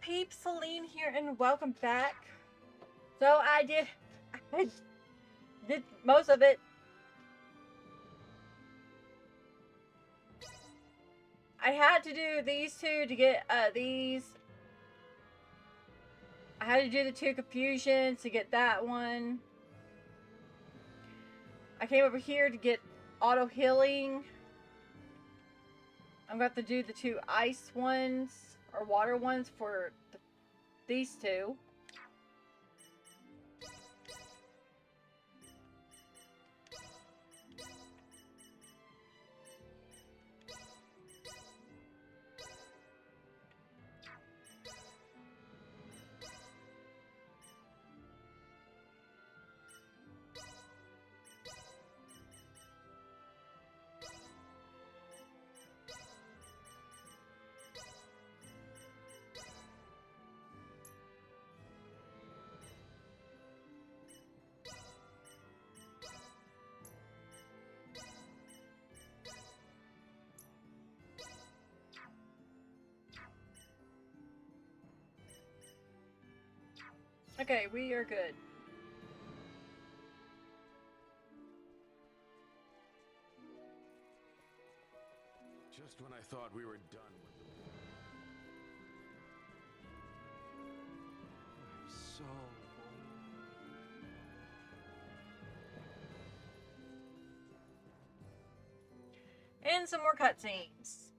peeps, Celine here, and welcome back. So I did most of it. I had to do these two to get these. I had to do the two confusions to get that one. I came over here to get auto healing. I'm going to have to do the two ice ones or water ones for these two. Okay, we are good. Just when I thought we were done with I'm so And some more cutscenes.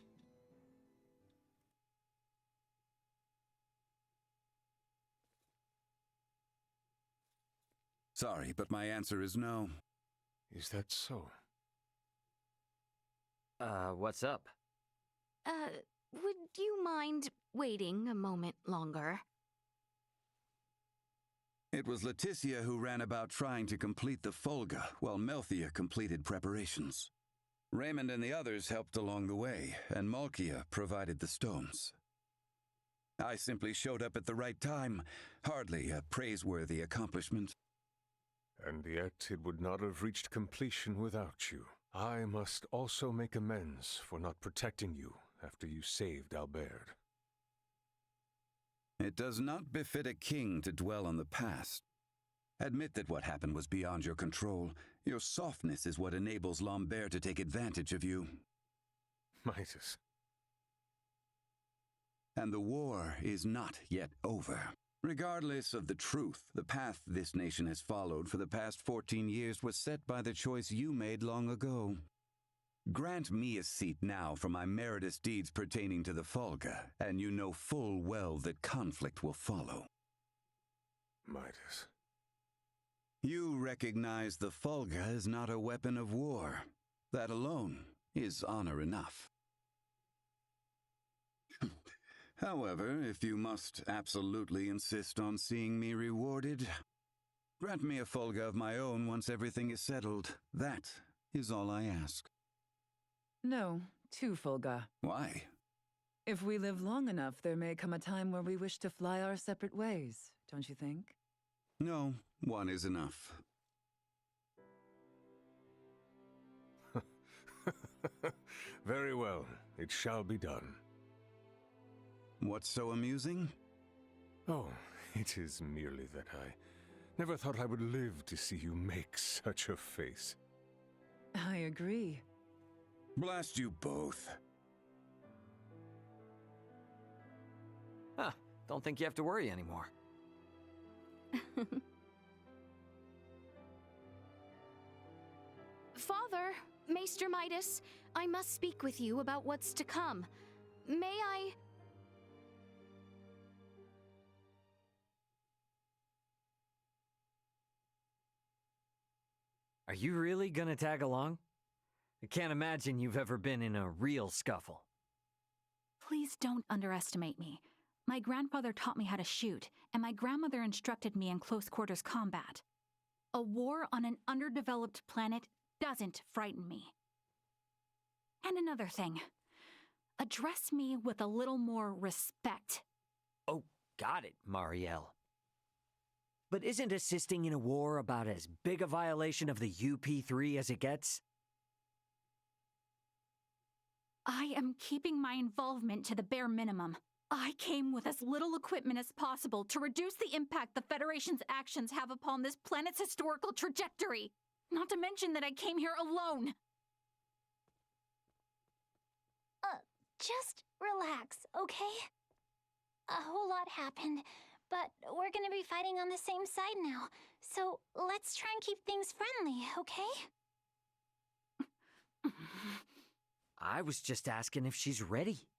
Sorry, but my answer is no. Is that so? What's up? Would you mind waiting a moment longer? It was Leticia who ran about trying to complete the Folga, while Melthia completed preparations. Raymond and the others helped along the way, and Malkia provided the stones. I simply showed up at the right time, hardly a praiseworthy accomplishment. And yet it would not have reached completion without you. I must also make amends for not protecting you after you saved Albert. It does not befit a king to dwell on the past. Admit that what happened was beyond your control. Your softness is what enables Lambert to take advantage of you. Midas. And the war is not yet over. Regardless of the truth, the path this nation has followed for the past 14 years was set by the choice you made long ago. Grant me a seat now for my meritorious deeds pertaining to the Folga, and you know full well that conflict will follow. Midas. You recognize the Folga is not a weapon of war. That alone is honor enough. However, if you must absolutely insist on seeing me rewarded, grant me a Folga of my own once everything is settled. That is all I ask. No, 2 Folga. Why? If we live long enough, there may come a time where we wish to fly our separate ways, don't you think? No, 1 is enough. Very well, it shall be done. What's so amusing? Oh, it is merely that I never thought I would live to see you make such a face. I agree. Blast you both. Huh, don't think you have to worry anymore. Father, Maester Midas, I must speak with you about what's to come. May I... Are you really gonna tag along? I can't imagine you've ever been in a real scuffle. Please don't underestimate me. My grandfather taught me how to shoot, and my grandmother instructed me in close quarters combat. A war on an underdeveloped planet doesn't frighten me. And another thing, address me with a little more respect. Oh, got it, Marielle. But isn't assisting in a war about as big a violation of the UP3 as it gets? I am keeping my involvement to the bare minimum. I came with as little equipment as possible to reduce the impact the Federation's actions have upon this planet's historical trajectory. Not to mention that I came here alone. Just relax, okay? A whole lot happened, but we're gonna be fighting on the same side now. So let's try and keep things friendly, okay? I was just asking if she's ready.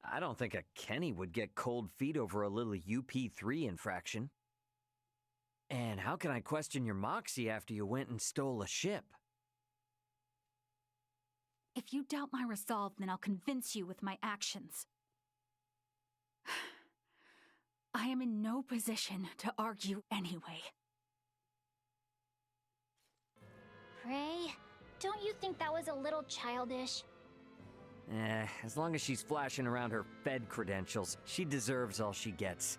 I don't think a Kenny would get cold feet over a little UP3 infraction. And how can I question your moxie after you went and stole a ship? If you doubt my resolve, then I'll convince you with my actions. I am in no position to argue anyway. Ray, don't you think that was a little childish? As long as she's flashing around her Fed credentials, she deserves all she gets.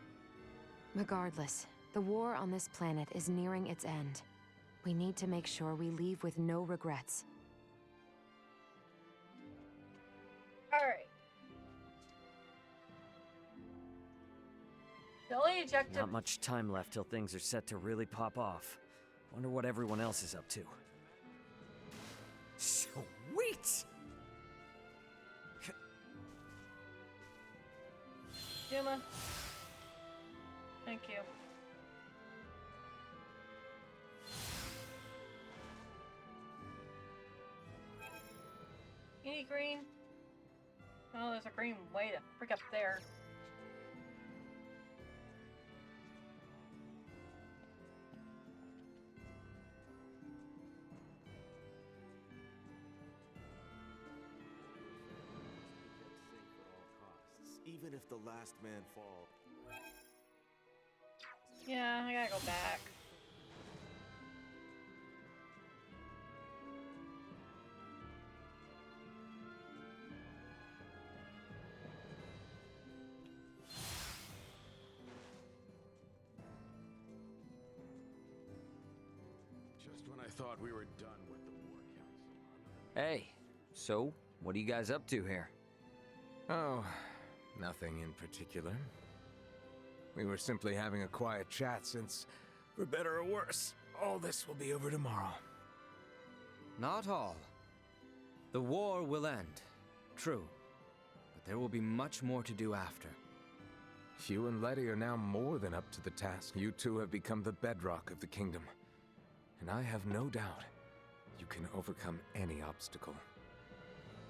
Regardless, the war on this planet is nearing its end. We need to make sure we leave with no regrets. Alright. The only objective. Not much time left till things are set to really pop off. Wonder what everyone else is up to. Sweet! Yuma. Thank you. You need green? Oh, there's a green way to freak up there. Even if the last man falls. Yeah, I gotta go back. Just when I thought we were done with the War Council. Hey, so, what are you guys up to here? Oh, nothing in particular. We were simply having a quiet chat since, for better or worse, all this will be over tomorrow. Not all. The war will end, true, but there will be much more to do after. You and Letty are now more than up to the task. You two have become the bedrock of the kingdom. And I have no doubt you can overcome any obstacle.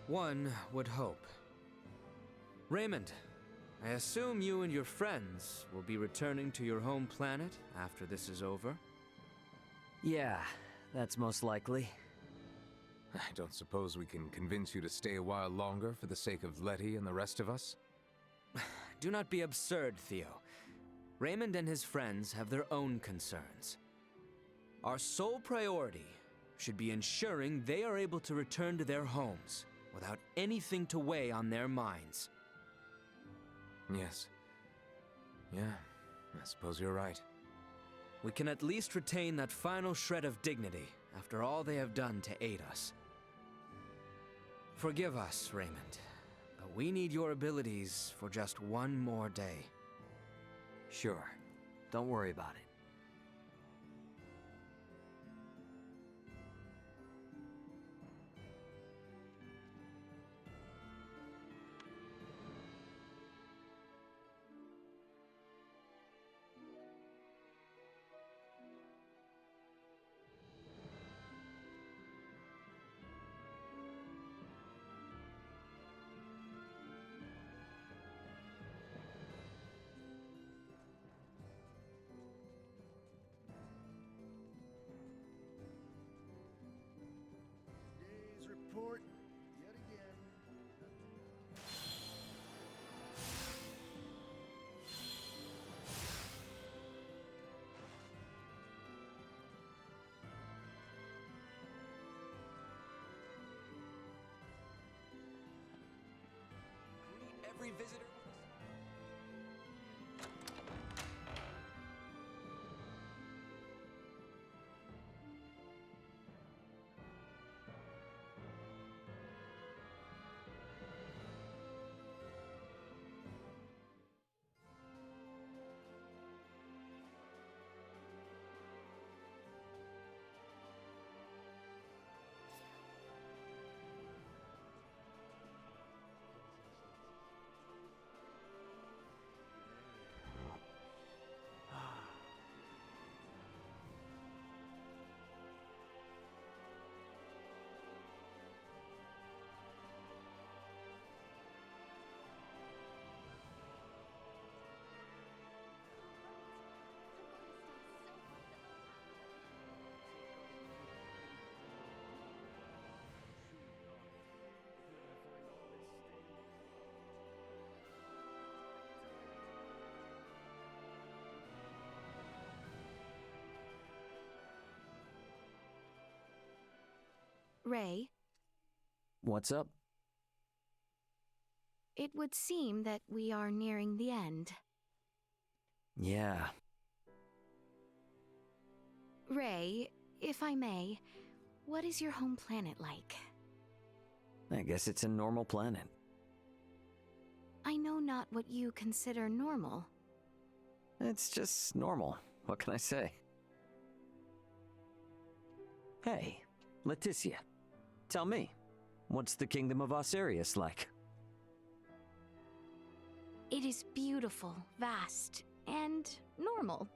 One would hope. Raymond, I assume you and your friends will be returning to your home planet after this is over? Yeah, that's most likely. I don't suppose we can convince you to stay a while longer for the sake of Letty and the rest of us? Do not be absurd, Theo. Raymond and his friends have their own concerns. Our sole priority should be ensuring they are able to return to their homes without anything to weigh on their minds. Yes. Yeah, I suppose you're right. We can at least retain that final shred of dignity after all they have done to aid us. Forgive us, Raymond, but we need your abilities for just one more day. Sure. Don't worry about it. Today's report, yet again. Greet every visitor. Ray, What's up? it would seem that we are nearing the end. Yeah. Ray, if I may, what is your home planet like? I guess it's a normal planet. I know not what you consider normal. It's just normal. What can I say? Hey, Leticia. Tell me, what's the Kingdom of Osirius like? It is beautiful, vast, and normal.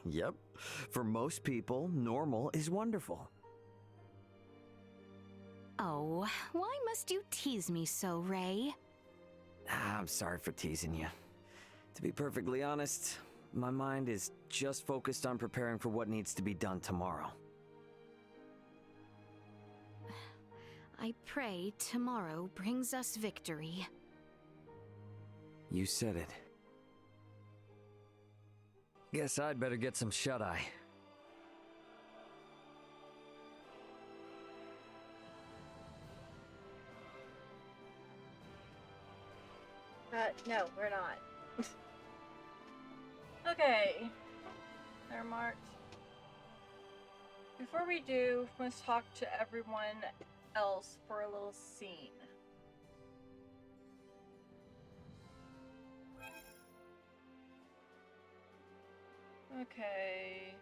Yep. For most people, normal is wonderful. Oh, why must you tease me so, Ray? I'm sorry for teasing you. To be perfectly honest, my mind is just focused on preparing for what needs to be done tomorrow. I pray tomorrow brings us victory. You said it. Guess I'd better get some shut-eye. No, we're not. Okay. They're marked. Before we do, let's talk to everyone else for a little scene. Okay.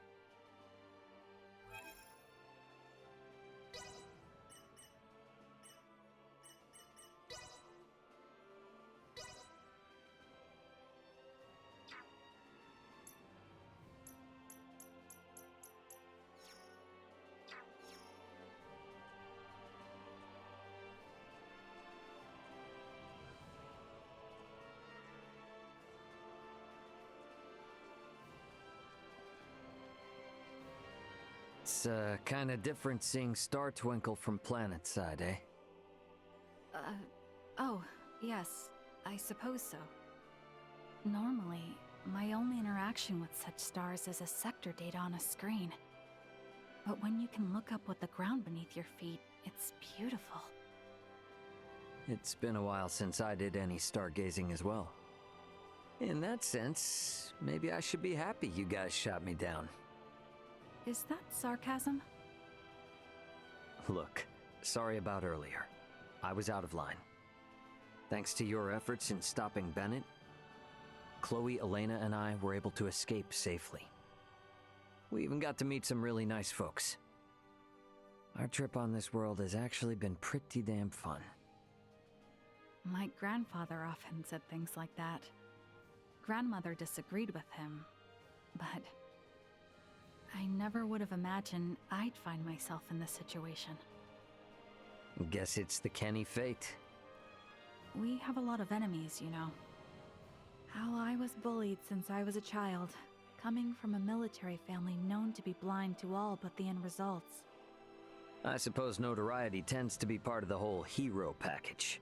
It's kinda different seeing Star Twinkle from planetside, eh? Oh, yes, I suppose so. Normally, my only interaction with such stars is a sector data on a screen. But when you can look up what the ground beneath your feet, it's beautiful. It's been a while since I did any stargazing as well. In that sense, maybe I should be happy you guys shot me down. Is that sarcasm? Look, sorry about earlier. I was out of line. Thanks to your efforts in stopping Bennett, Chloe, Elena, and I were able to escape safely. We even got to meet some really nice folks. Our trip on this world has actually been pretty damn fun. My grandfather often said things like that. Grandmother disagreed with him, but I never would have imagined I'd find myself in this situation. Guess it's the Kenny fate. We have a lot of enemies, you know. How I was bullied since I was a child, coming from a military family known to be blind to all but the end results. I suppose notoriety tends to be part of the whole hero package.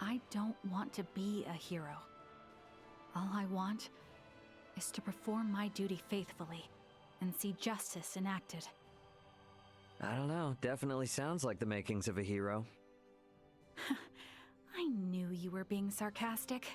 I don't want to be a hero. All I want is to perform my duty faithfully and see justice enacted. I don't know, definitely sounds like the makings of a hero. I knew you were being sarcastic.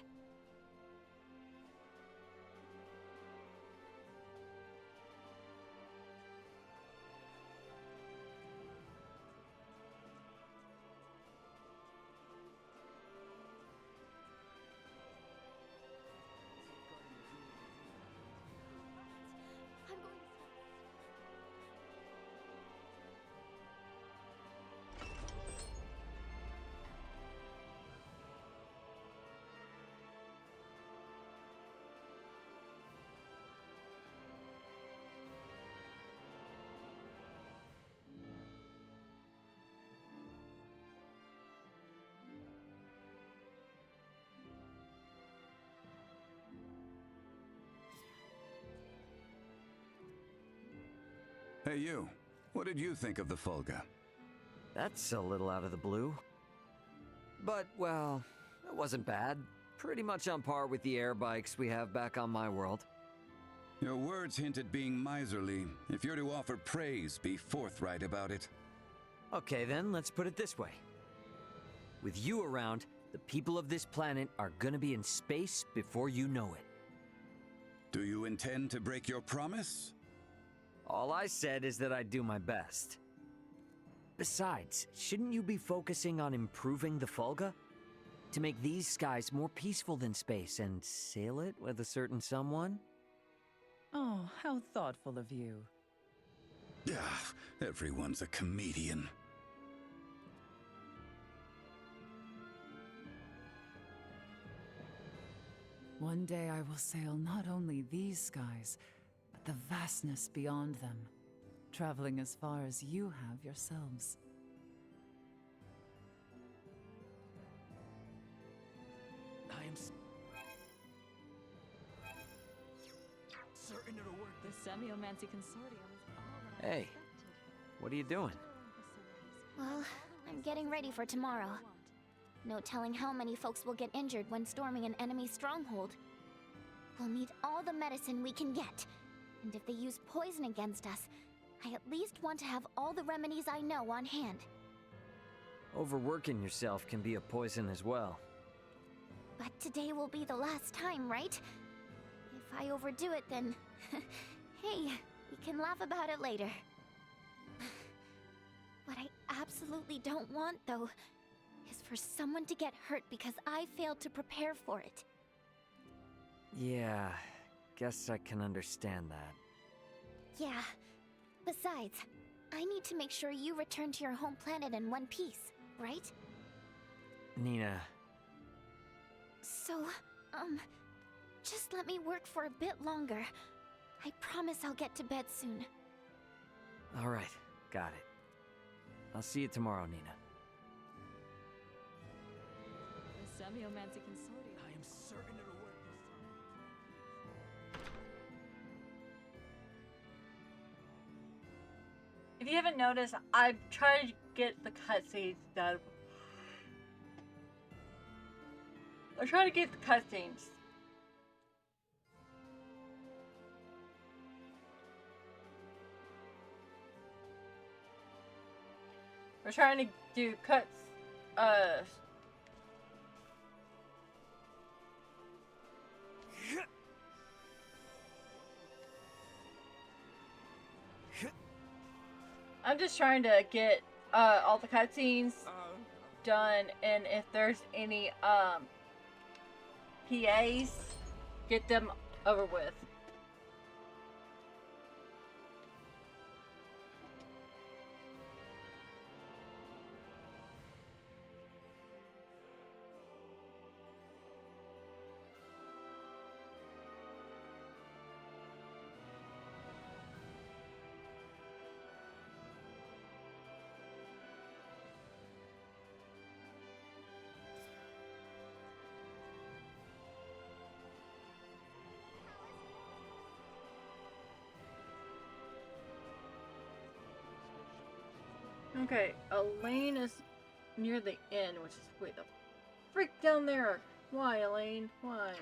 Hey you, what did you think of the Fulga? That's a little out of the blue. But, well, it wasn't bad. Pretty much on par with the air bikes we have back on my world. Your words hint at being miserly. If you're to offer praise, be forthright about it. Okay, then, let's put it this way. With you around, the people of this planet are gonna be in space before you know it. Do you intend to break your promise? All I said is that I'd do my best. Besides, shouldn't you be focusing on improving the Fulga? To make these skies more peaceful than space and sail it with a certain someone? Oh, how thoughtful of you. Ah, everyone's a comedian. One day I will sail not only these skies, but the vastness beyond them, traveling as far as you have yourselves. I am certain it'll work. The Semiomancy Consortium is all that I Hey, expected. what are you doing? Well, I'm getting ready for tomorrow. No telling how many folks will get injured when storming an enemy stronghold. We'll need all the medicine we can get. And if they use poison against us, I at least want to have all the remedies I know on hand. Overworking yourself can be a poison as well. But today will be the last time, right? If I overdo it, then... hey, we can laugh about it later. What I absolutely don't want, though, is for someone to get hurt because I failed to prepare for it. Yeah, guess I can understand that. Yeah. Besides, I need to make sure you return to your home planet in one piece, right? Nina, So, just let me work for a bit longer. I promise I'll get to bed soon. all right, got it. I'll see you tomorrow, Nina. The Semiomancy Consortium. I am certain it'll work this time. If you haven't noticed, I've tried to get the cutscenes done. I'm trying to get the cutscenes. We're trying to do cuts, I'm just trying to get, all the cutscenes done, and if there's any, PAs, get them over with. Okay, Elaine is near the end, which is way the freak down there. Why, Elaine? Why?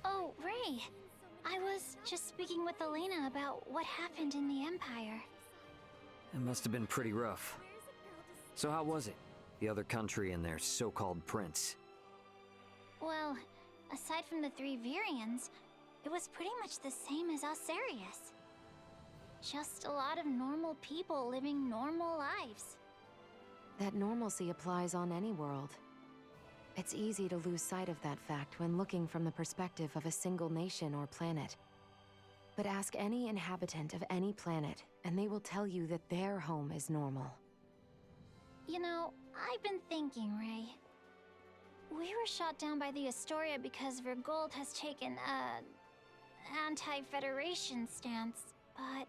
Oh, Ray. I was just speaking with Elena about what happened in the Empire. It must have been pretty rough. So how was it? The other country and their so-called prince? Well, aside from the three Virians, it was pretty much the same as Osarius. Just a lot of normal people living normal lives. That normalcy applies on any world. It's easy to lose sight of that fact when looking from the perspective of a single nation or planet. But ask any inhabitant of any planet, and they will tell you that their home is normal. You know, I've been thinking, Ray. We were shot down by the Astoria because Vergold has taken a anti-Federation stance, but...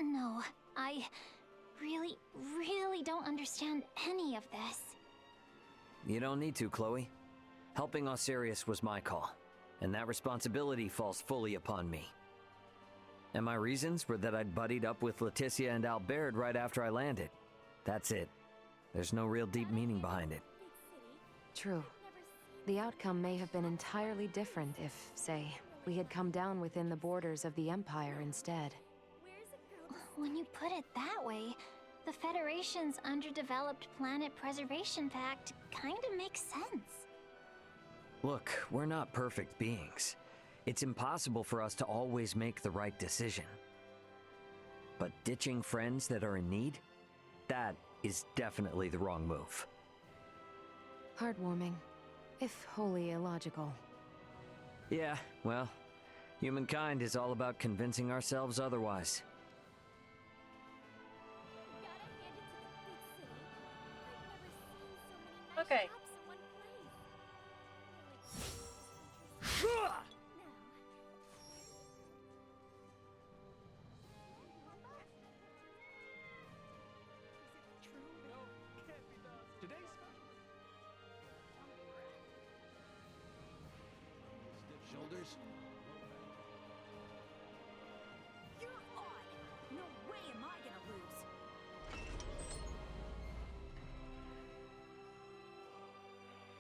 no, I really don't understand any of this. You don't need to, Chloe. Helping Osirius was my call, and that responsibility falls fully upon me. And my reasons were that I'd buddied up with Leticia and Albert right after I landed. That's it. There's no real deep meaning behind it. True. The outcome may have been entirely different if, say, we had come down within the borders of the Empire instead. When you put it that way, the Federation's Underdeveloped Planet Preservation Pact kinda makes sense. Look, we're not perfect beings. It's impossible for us to always make the right decision. But ditching friends that are in need? That is definitely the wrong move. Heartwarming, if wholly illogical. Yeah, well, humankind is all about convincing ourselves otherwise. Okay. Shoulders. You're odd. No way am I gonna lose.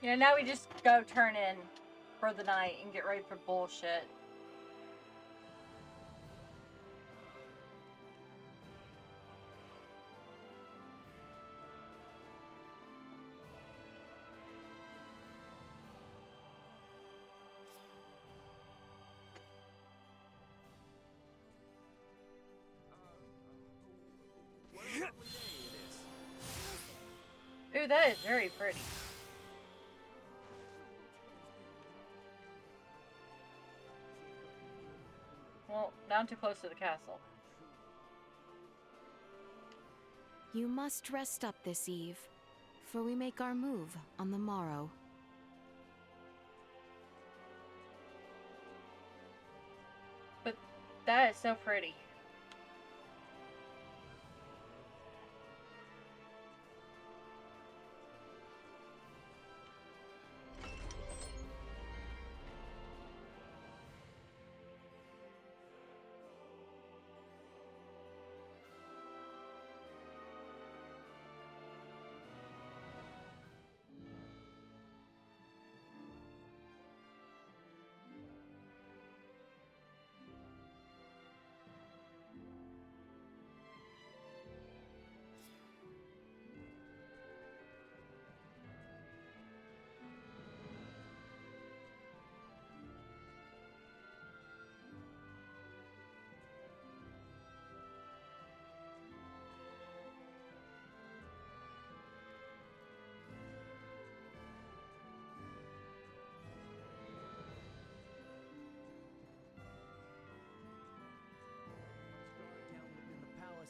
Yeah, now we just go turn in for the night and get ready for bullshit. Ooh, that is very pretty. Well, down too close to the castle. You must rest up this eve, for we make our move on the morrow. But that is so pretty.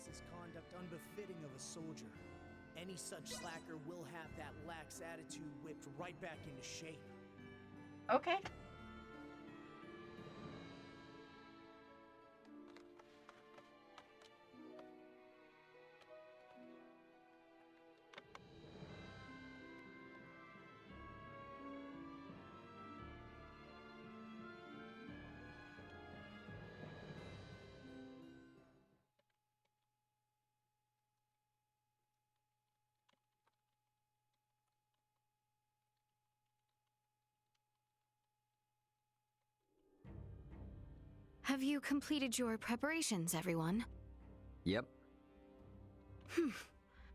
Is conduct unbefitting of a soldier. Any such slacker will have that lax attitude whipped right back into shape. Okay. Have you completed your preparations, everyone? Yep.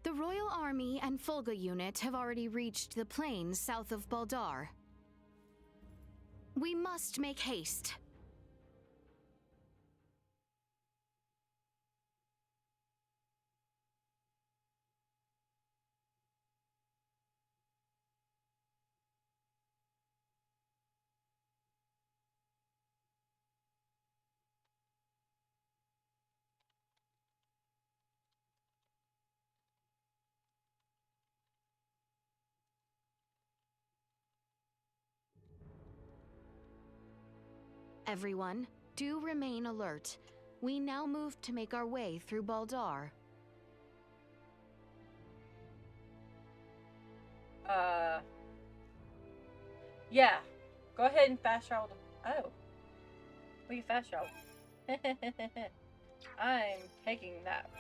The Royal Army and Fulga unit have already reached the plains south of Baldar. We must make haste. Everyone, do remain alert. We now move to make our way through Baldar. Yeah. Go ahead and fast travel. Oh. We fast travel. I'm taking that.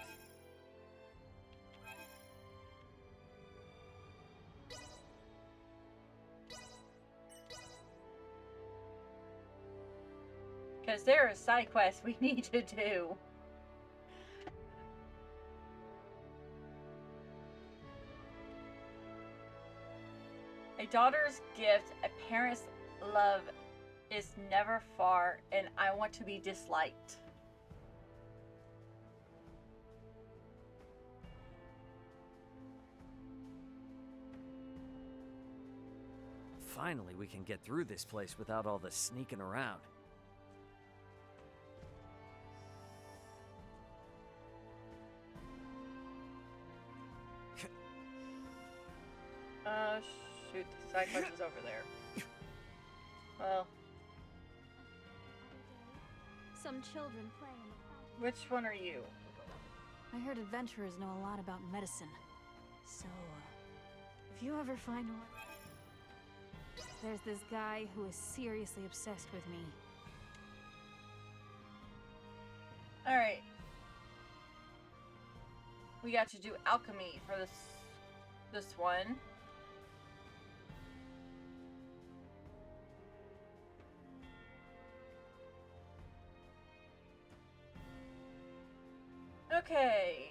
Because there are side quests we need to do. A daughter's gift, a parent's love is never far, and I want to be disliked. Finally, we can get through this place without all the sneaking around. Shoot, the side quest is over there. Well, Some children playing in the fountain. which one are you? I heard adventurers know a lot about medicine. So, if you ever find one... There's this guy who is seriously obsessed with me. Alright. We got to do alchemy for this one. Okay.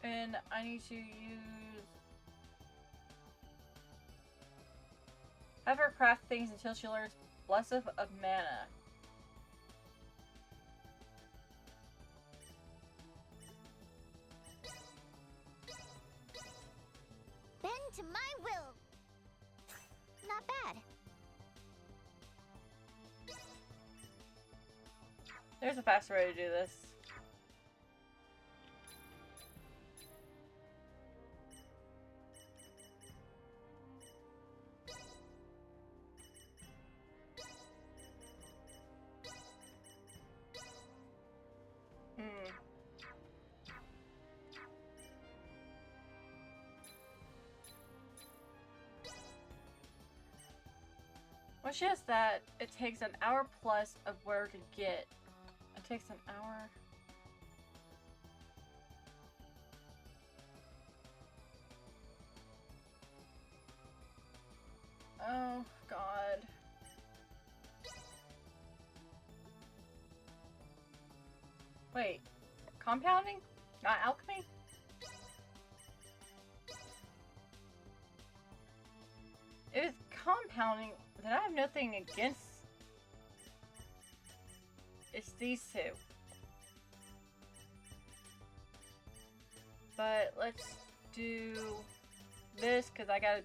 And I need to use... Have her craft things until she learns Blessing of Mana. Bend to my will. Not bad. There's a faster way to do this. When she has that, it takes an hour plus of where to get. It takes an hour. Oh, God. Wait, compounding? Not alchemy? It is compounding that I have nothing against. It's these two. But let's do this because I gotta.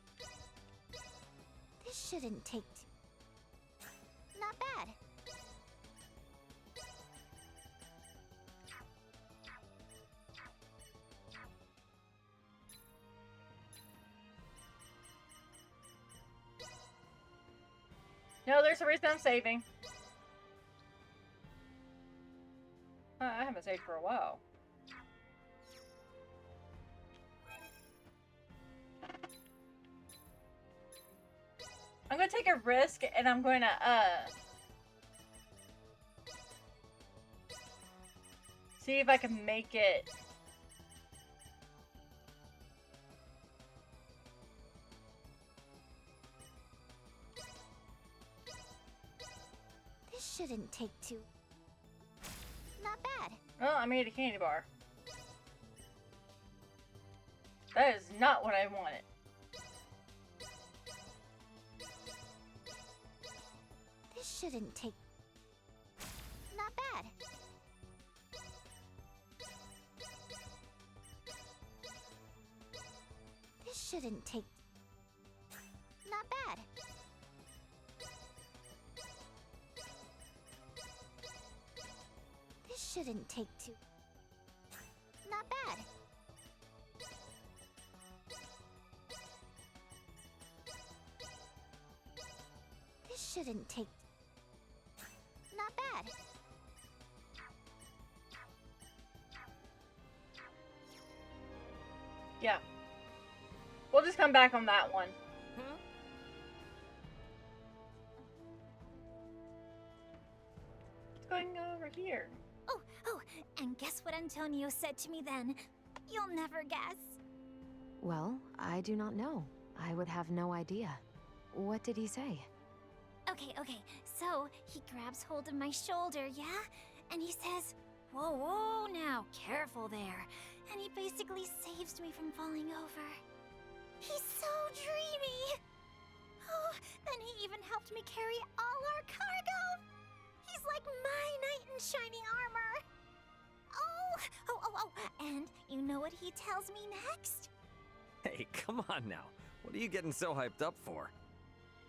This shouldn't take not bad. No, there's a reason I'm saving. I haven't saved for a while. I'm gonna take a risk and I'm going to see if I can make it. This shouldn't take too. Not bad. Well, I made a candy bar. That is not what I wanted. This shouldn't take. Not bad. This shouldn't take. Not bad. This shouldn't take too. Not bad. shouldn't take... Not bad. Yeah. We'll just come back on that one. What's going on over here? Oh, and guess what Antonio said to me then? You'll never guess. Well, I do not know. I would have no idea. What did he say? Okay, so he grabs hold of my shoulder, yeah? And he says, whoa, now, careful there. And he basically saves me from falling over. He's so dreamy. Oh, then he even helped me carry all our cargo. He's like my knight in shining armor. Oh, and you know what he tells me next? Hey, come on now. What are you getting so hyped up for?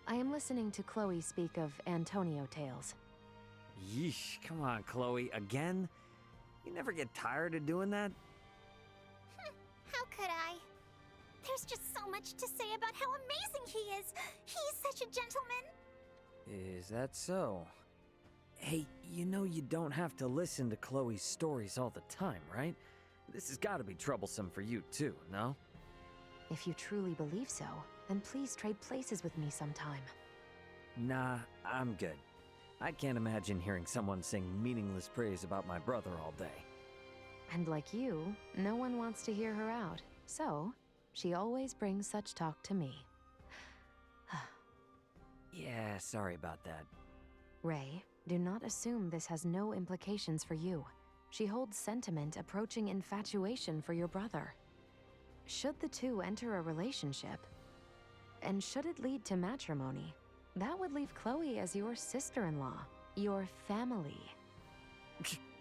I am listening to Chloe speak of Antonio tales. Yeesh, come on, Chloe. Again? You never get tired of doing that? How could I? There's just so much to say about how amazing he is. He's such a gentleman. Is that so? Hey, you know you don't have to listen to Chloe's stories all the time, right? This has got to be troublesome for you too, no? If you truly believe so, then please trade places with me sometime. Nah, I'm good. I can't imagine hearing someone sing meaningless praise about my brother all day. And like you, no one wants to hear her out. So, she always brings such talk to me. Yeah, sorry about that. Ray, do not assume this has no implications for you. She holds sentiment approaching infatuation for your brother. Should the two enter a relationship, and should it lead to matrimony, that would leave Chloe as your sister-in-law, your family.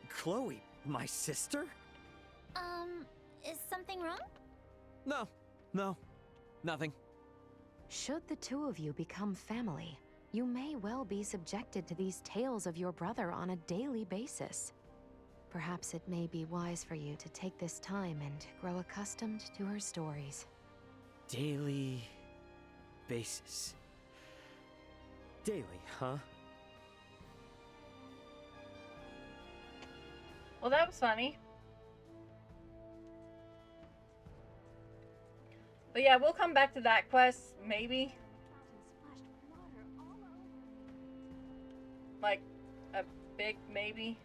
Chloe, my sister? Is something wrong? No, nothing. Should the two of you become family, you may well be subjected to these tales of your brother on a daily basis. Perhaps it may be wise for you to take this time and grow accustomed to her stories. Daily basis. Daily, huh? Well, that was funny. But yeah, we'll come back to that quest, maybe. Like, a big maybe.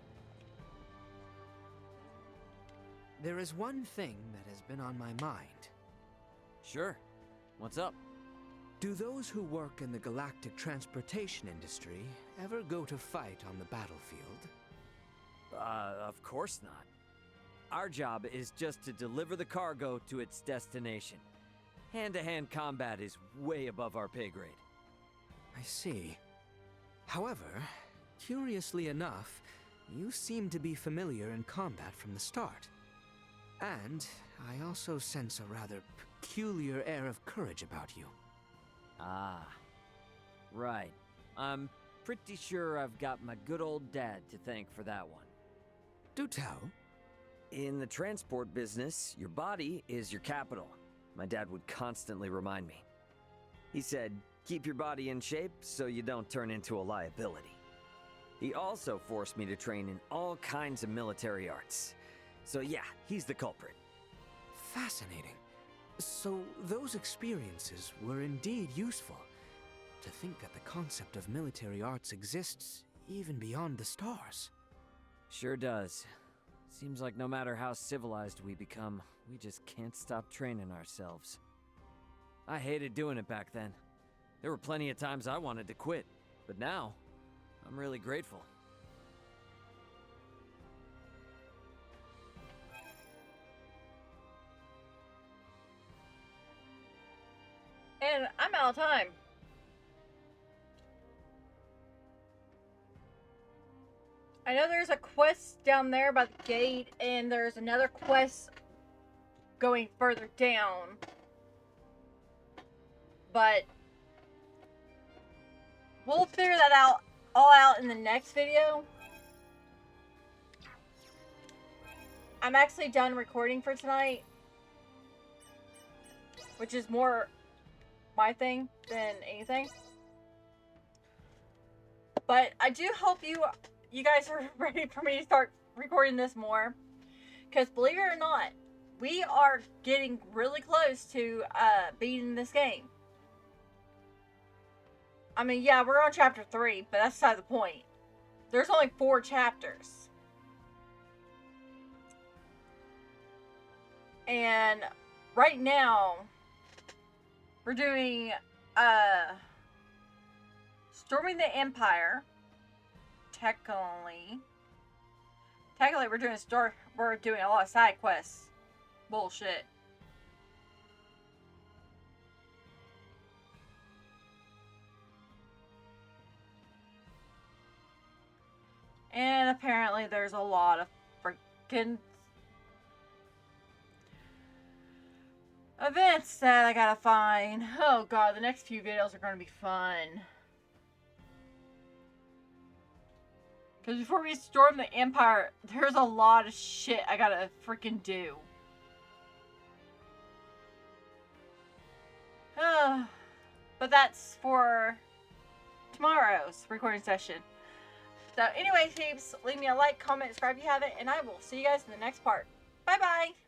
There is one thing that has been on my mind. Sure. What's up? Do those who work in the galactic transportation industry ever go to fight on the battlefield? Of course not. Our job is just to deliver the cargo to its destination. Hand-to-hand combat is way above our pay grade. I see. However, curiously enough, you seem to be familiar in combat from the start. And I also sense a rather peculiar air of courage about you. Ah, right. I'm pretty sure I've got my good old dad to thank for that one. Do tell. In the transport business, your body is your capital. My dad would constantly remind me. He said, keep your body in shape so you don't turn into a liability. He also forced me to train in all kinds of military arts. So yeah, he's the culprit. Fascinating. So those experiences were indeed useful. To think that the concept of military arts exists even beyond the stars. Sure does. Seems like no matter how civilized we become, we just can't stop training ourselves. I hated doing it back then. There were plenty of times I wanted to quit, but now, I'm really grateful. And I'm out of time. I know there's a quest down there by the gate, and there's another quest going further down. But we'll figure that all out in the next video. I'm actually done recording for tonight, which is more my thing than anything. But I do hope you guys are ready for me to start recording this more. Because believe it or not, we are getting really close to beating this game. I mean, yeah, we're on chapter 3, but that's beside the point. There's only 4 chapters. And right now, we're doing Storming the Empire. Technically we're doing a lot of side quests. Bullshit. And apparently there's a lot of freaking events that I gotta find. Oh god, the next few videos are gonna be fun. Because before we storm the Empire, there's a lot of shit I gotta freaking do. But that's for tomorrow's recording session. So anyway, peeps, leave me a like, comment, subscribe if you haven't, and I will see you guys in the next part. Bye-bye!